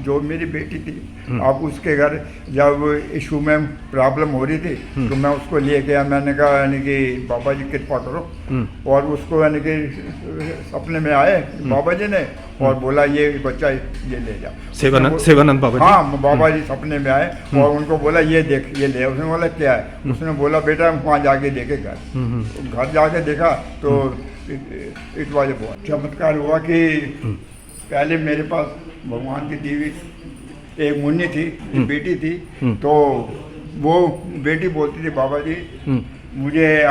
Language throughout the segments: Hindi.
जो मेरी बेटी थी, अब उसके घर जब इशू में प्रॉब्लम हो रही थी तो मैं उसको ले गया। मैंने कहा यानी कि बाबा जी कृपा करो, और उसको यानी कि सपने में आए बाबा जी ने और बोला ये बच्चा ये ले जा। सेवानंद बाबा जी? हाँ, बाबा जी सपने में आए और उनको बोला ये देख ये ले। उसने बोला क्या है? उसने बोला बेटा वहाँ जाके देखे घर जाके देखा तो इट वाज बहुत चमत्कार हुआ कि पहले मेरे पास भगवान की दी हुई एक मुन्नी थी, बेटी थी, तो वो बेटी बोलती थी बाबा जी मुझे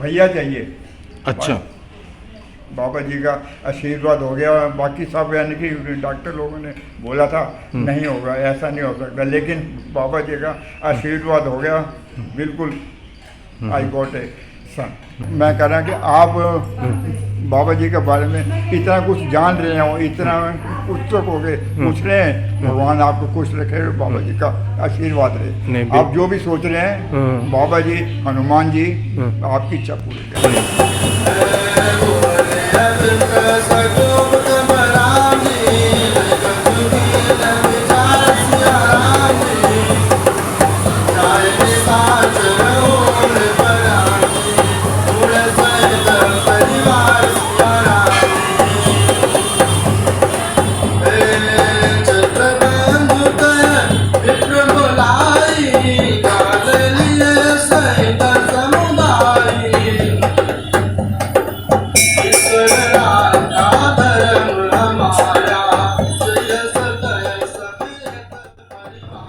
भैया चाहिए। अच्छा। बाबा जी का आशीर्वाद हो गया। बाकी सब यानी कि डॉक्टर लोगों ने बोला था नहीं होगा, ऐसा नहीं हो सकता, लेकिन बाबा जी का आशीर्वाद हो गया बिल्कुल। आई गॉट ए सन। मैं कह रहा कि आप बाबा जी के बारे में इतना कुछ जान रहे हो, इतना उत्सुक हो गए पूछ रहे हैं, भगवान आपको खुश रखे, बाबा जी का आशीर्वाद रहे। आप जो भी सोच रहे हैं बाबा जी, हनुमान जी आपकी इच्छा पूरी करें।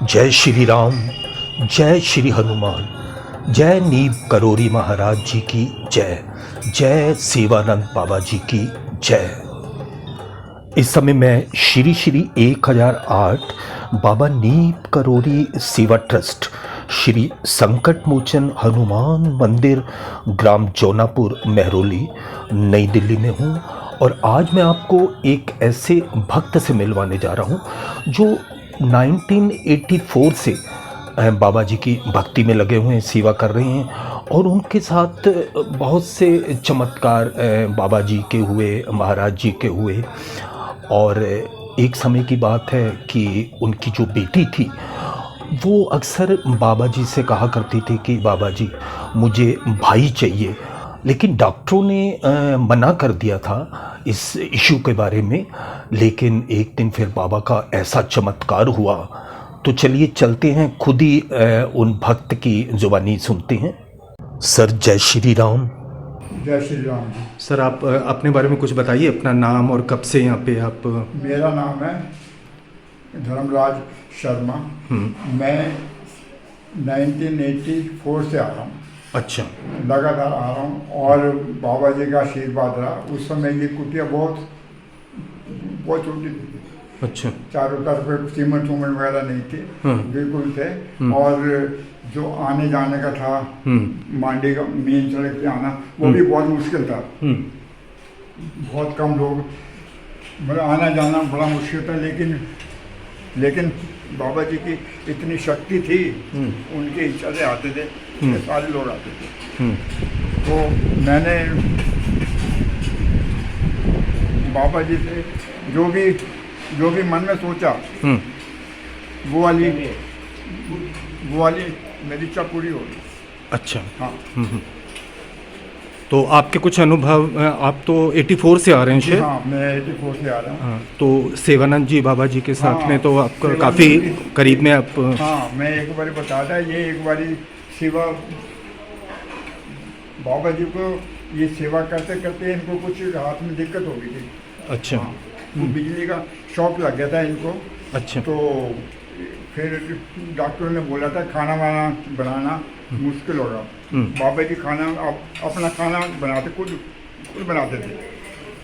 जय श्री राम, जय श्री हनुमान, जय नीब करोरी महाराज जी की जय, जय सेवानंद बाबा जी की जय। इस समय मैं श्री श्री 1008 बाबा नीब करोरी सेवा ट्रस्ट श्री संकट मोचन हनुमान मंदिर, ग्राम जौनापुर, महरौली, नई दिल्ली में हूँ। और आज मैं आपको एक ऐसे भक्त से मिलवाने जा रहा हूँ जो 1984 से बाबा जी की भक्ति में लगे हुए हैं, सेवा कर रहे हैं, और उनके साथ बहुत से चमत्कार बाबा जी के हुए, महाराज जी के हुए। और एक समय की बात है कि उनकी जो बेटी थी वो अक्सर बाबा जी से कहा करती थी कि बाबा जी मुझे भाई चाहिए, लेकिन डॉक्टरों ने मना कर दिया था इस इशू के बारे में। लेकिन एक दिन फिर बाबा का ऐसा चमत्कार हुआ, तो चलिए चलते हैं, खुद ही उन भक्त की जुबानी सुनते हैं। सर जय श्री राम। जय श्री राम। सर आप अपने बारे में कुछ बताइए, अपना नाम और कब से यहाँ पे आप? मेरा नाम है धर्मराज शर्मा। मैं 1984 से आ रहा हूँ। अच्छा। लगातार आ रहा हूँ और बाबा जी का आशीर्वाद रहा। उस समय ये कुटिया बहुत छोटी थी। अच्छा। चारों तरफ सीमेंट वगैरह नहीं थे, बिल्कुल थे। और जो आने जाने का था मांडी का मेन सड़क पे आना, वो भी बहुत मुश्किल था। बहुत कम लोग, मतलब आना जाना बड़ा मुश्किल था। लेकिन बाबा जी की इतनी शक्ति थी, उनकी इच्छा से आते थे, सारे लोग आते थे। तो मैंने बाबा जी से जो भी मन में सोचा वो वाली मेरी इच्छा पूरी हो गई। अच्छा। हाँ। तो आपके कुछ अनुभव, आप तो 84 से आ रहे हैं शायद? हाँ, मैं 84 से आ रहा हूँ। हाँ, तो सेवानंद जी बाबा जी के साथ में तो आपका सेवानंद काफ़ी जी करीब में आप? हाँ, मैं एक बार बताता, ये एक बारी सेवा बाबा जी को ये सेवा करते करते इनको कुछ हाथ में दिक्कत हो गई थी। अच्छा। हाँ, वो बिजली का शॉक लग गया था इनको। अच्छा। तो फिर डॉक्टर ने बोला था खाना वाना बनाना मुश्किल होगा। बाबा जी खाना अपना खाना बनाते खुद बनाते थे।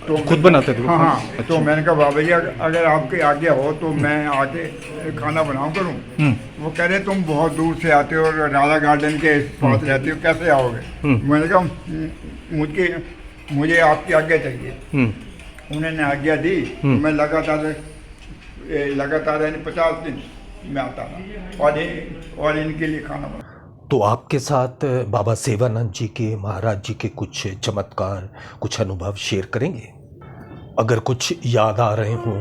तो खुद बनाते थे? हाँ हाँ। अच्छा। तो मैंने कहा बाबा जी अगर आपकी आज्ञा हो तो मैं आके खाना बनाऊँ करूँ। वो कह रहे तुम बहुत दूर से आते हो और राधा गार्डन के पास रहते हो, कैसे आओगे? मैंने कहा मुझे आपकी आज्ञा चाहिए। उन्होंने आज्ञा दी। मैं लगातार 50 दिन में आता था और इनके लिए खाना बना। तो आपके साथ बाबा सेवानंद जी के, महाराज जी के कुछ चमत्कार, कुछ अनुभव शेयर करेंगे? अगर कुछ याद आ रहे हों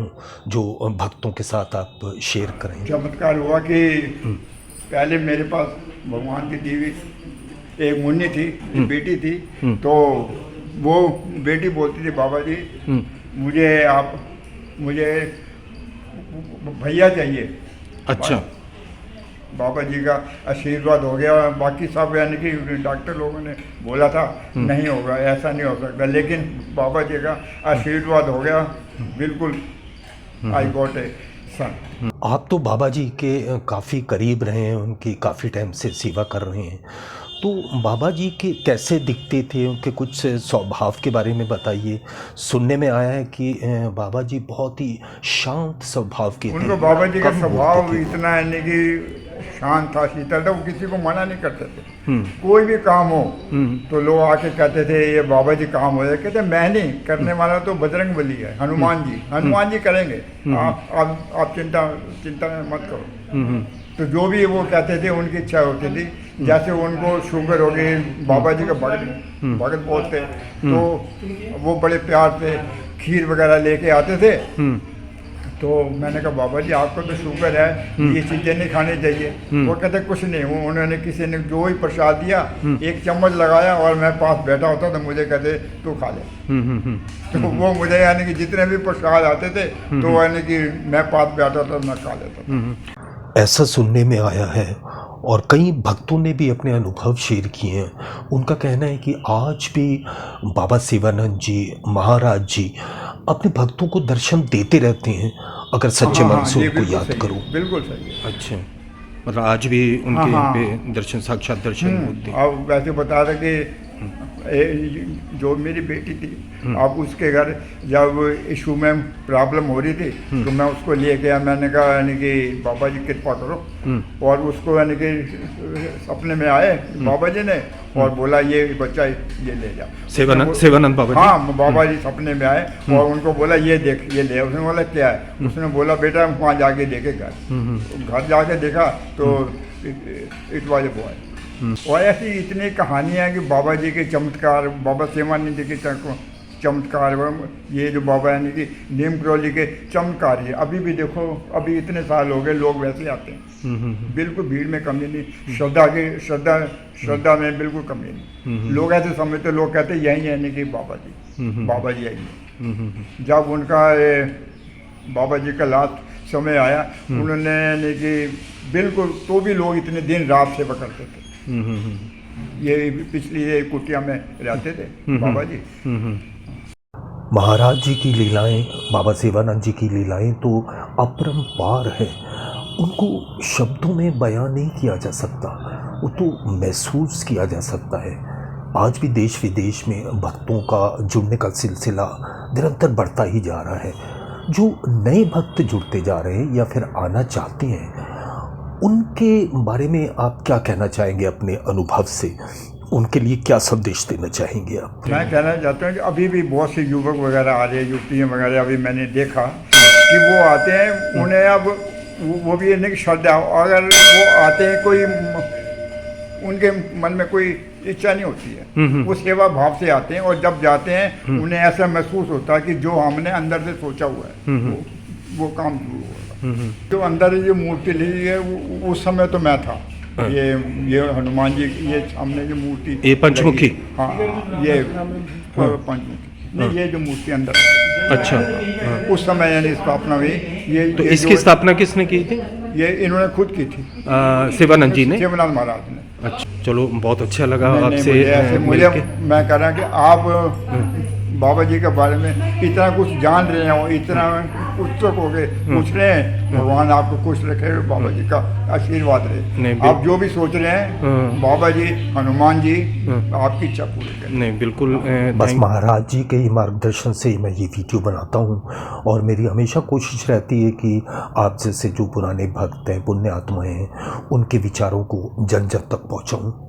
जो भक्तों के साथ आप शेयर करें। चमत्कार हुआ कि पहले मेरे पास भगवान की दी हुई एक मुन्नी थी, बेटी थी। तो वो बेटी बोलती थी, बाबा जी मुझे भैया चाहिए। अच्छा। बाबा जी का आशीर्वाद हो गया। बाकी सब यानी कि डॉक्टर लोगों ने बोला था नहीं होगा, ऐसा नहीं हो सकता, लेकिन बाबा जी का आशीर्वाद हो गया। बिल्कुल आई गॉट ए सन। आप तो बाबा जी के काफ़ी करीब रहे हैं, उनकी काफ़ी टाइम से सेवा कर रहे हैं, तो बाबा जी के कैसे दिखते थे, उनके कुछ स्वभाव के बारे में बताइए। सुनने में आया है कि बाबा जी बहुत ही शांत स्वभाव के थे। उनको बाबा जी का कम स्वभाव बोलते थे। इतना यानी कि शांत था, शीतल था। वो किसी को मना नहीं करते थे। कोई भी काम हो तो लोग आके कहते थे ये बाबा जी काम हो जाए, कहते मैं नहीं करने वाला, तो बजरंग बली है, हनुमान जी करेंगे। आप चिंता मत करो। तो जो भी वो कहते थे उनकी इच्छा होती थी। जैसे उनको शुगर हो गई, बाबा जी का भगत बोलते, तो वो बड़े प्यार से खीर वगैरह लेके आते थे। तो मैंने कहा बाबा जी आपको तो शुगर है, ये चीज़ें नहीं खानी चाहिए। वो कहते कुछ नहीं। वो उन्होंने किसी ने जो ही प्रसाद दिया, एक चम्मच लगाया और मैं पास बैठा होता तो मुझे कहते तू खा ले। तो वो मुझे यानी कि जितने भी प्रसाद आते थे तो यानी कि मैं पास बैठा था, मैं खा लेता था। ऐसा सुनने में आया है और कई भक्तों ने भी अपने अनुभव शेयर किए हैं। उनका कहना है कि आज भी बाबा शिवानंद जी, महाराज जी अपने भक्तों को दर्शन देते रहते हैं, अगर सच्चे मन से ये उनको बिल्कुल याद सही है, करो। बिल्कुल सही है। अच्छा, मतलब आज भी उनके यहाँ पे दर्शन, साक्षात दर्शन होते हैं। अब वैसे बता रहे कि जो मेरी बेटी थी, अब उसके घर जब इशू में प्रॉब्लम हो रही थी तो मैं उसको ले गया। मैंने कहा यानी कि बाबा जी कृपा करो, और उसको यानी कि सपने में आए बाबा जी ने और बोला ये बच्चा ये ले जा। सेवानंद बाबा जी। हाँ, बाबा जी सपने में आए और उनको बोला ये देख ये ले। उसने बोला क्या है? उसने बोला बेटा वहाँ जाके देखे घर जाके देखा तो इट वाज ए बॉय। और ऐसी इतनी कहानियाँ कि बाबा जी के चमत्कार, बाबा शिवानंद जी के चमत्कार, ये जो बाबा यानी कि नीम करौली के चमत्कार है। अभी भी देखो, अभी इतने साल हो गए लोग वैसे आते हैं। बिल्कुल भीड़ में कमी नहीं, श्रद्धा में बिल्कुल कमी नहीं। लोग ऐसे समझते, लोग कहते यही यानी कि बाबा जी यही है। जब उनका बाबा जी का लास्ट समय आया, उन्होंने यानी कि बिल्कुल, तो भी लोग इतने दिन रात सेवा करते थे। ये पिछली कुटिया में रहते थे बाबा जी। महाराज जी की लीलाएं, बाबा शिवानंद जी की लीलाएं तो अपरंपार है, उनको शब्दों में बयां नहीं किया जा सकता, वो तो महसूस किया जा सकता है। आज भी देश विदेश में भक्तों का जुड़ने का सिलसिला निरंतर बढ़ता ही जा रहा है। जो नए भक्त जुड़ते जा रहे हैं या फिर आना चाहते हैं, उनके बारे में आप क्या कहना चाहेंगे अपने अनुभव से? उनके लिए क्या संदेश देना चाहेंगे आप? मैं कहना चाहता हूँ कि अभी भी बहुत से युवक वगैरह आ रहे हैं, युवतियाँ वगैरह। अभी मैंने देखा कि वो आते हैं, उन्हें अब वो भी नहीं श्रद्धा, अगर वो आते हैं कोई उनके मन में कोई इच्छा नहीं होती है, वो सेवा भाव से आते हैं। और जब जाते हैं उन्हें ऐसा महसूस होता है कि जो हमने अंदर से सोचा हुआ है वो काम शुरू होगा। जो अंदर ये मूर्ति ली है उस समय तो मैं था। ये हनुमान जी, ये हमने जो मूर्ति, ये पंचमुखी। हाँ, ये पंचमुखी नहीं, ये जो मूर्ति अंदर, अच्छा, उस समय यानी स्थापना हुई। तो इसकी स्थापना किसने की थी? ये इन्होंने खुद की थी, शिवानंद जी ने। शिवानंद महाराज ने। अच्छा, चलो बहुत अच्छा लगा आपसे मुझे मैं कह रहा कि आप बाबा जी के बारे में इतना कुछ जान रहे हो, इतना उत्सुक हो गए, पूछ रहे हैं। भगवान आपको खुश रखे, बाबा जी का आशीर्वाद रहे। आप जो भी सोच रहे हैं, बाबा जी, हनुमान जी आपकी इच्छा पूरी करें। नहीं, बिल्कुल। बस महाराज जी के मार्गदर्शन से मैं ये वीडियो बनाता हूँ और मेरी हमेशा कोशिश रहती है कि आप जैसे जो पुराने भक्त हैं, पुण्य आत्माएं हैं, उनके विचारों को जन जन तक पहुँचाऊँ।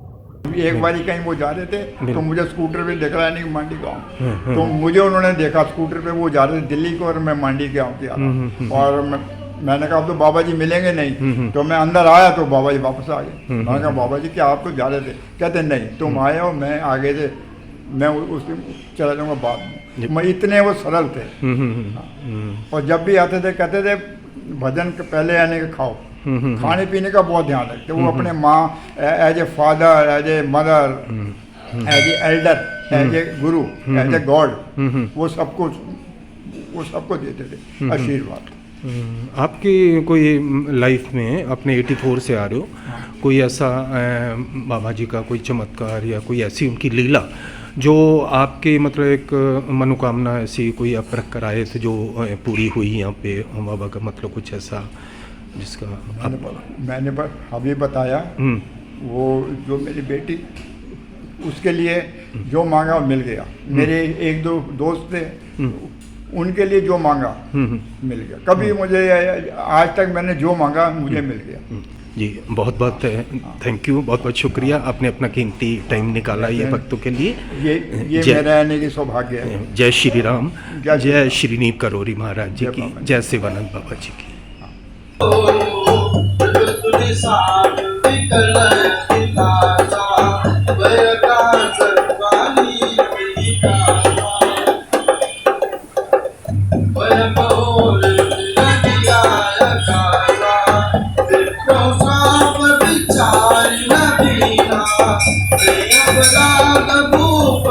एक बारी कहीं वो जा रहे थे तो मुझे स्कूटर पे दिख रहा है नहीं मांडी गाँव, तो मुझे उन्होंने देखा स्कूटर पे, वो जा रहे थे दिल्ली को और मैं मांडी गाँव के आ रहा। और मैंने कहा अब तो बाबा जी मिलेंगे नहीं, तो मैं अंदर आया तो बाबा जी वापस आ गए। मैंने कहा बाबा जी क्या आप तो जा रहे थे? कहते नहीं, तुम आए हो, मैं आगे से मैं उसके चला जाऊँगा बाद में। मैं इतने वो सरल थे। और जब भी आते थे कहते थे भजन के पहले यानी कि खाओ। खाने पीने का बहुत ध्यान रखते वो अपने माँ as a father, as a mother, as a elder, as a guru, as a god, वो सबको देते थे आशीर्वाद। आपकी कोई लाइफ में अपने 84 से आ रहे हो, कोई ऐसा बाबा जी का कोई चमत्कार या कोई ऐसी उनकी लीला जो आपके मतलब एक मनोकामना ऐसी कोई आप रख कर आए थे जो पूरी हुई यहाँ पे बाबा का, मतलब कुछ ऐसा जिसका मैंने अभी बताया, वो जो मेरी बेटी उसके लिए जो मांगा वो मिल गया। मेरे एक दो दोस्त थे उनके लिए जो मांगा मिल गया। कभी मुझे आज तक मैंने जो मांगा मुझे मिल गया। जी बहुत बहुत थैंक यू, बहुत बहुत शुक्रिया, आपने अपना कीमती टाइम निकाला ये भक्तों के लिए। ये मेरा आने की सौभाग्य है। जय श्री राम, जय श्री नीब करोरी महाराज जी की, जय शिवानंद बाबा जी की। भूप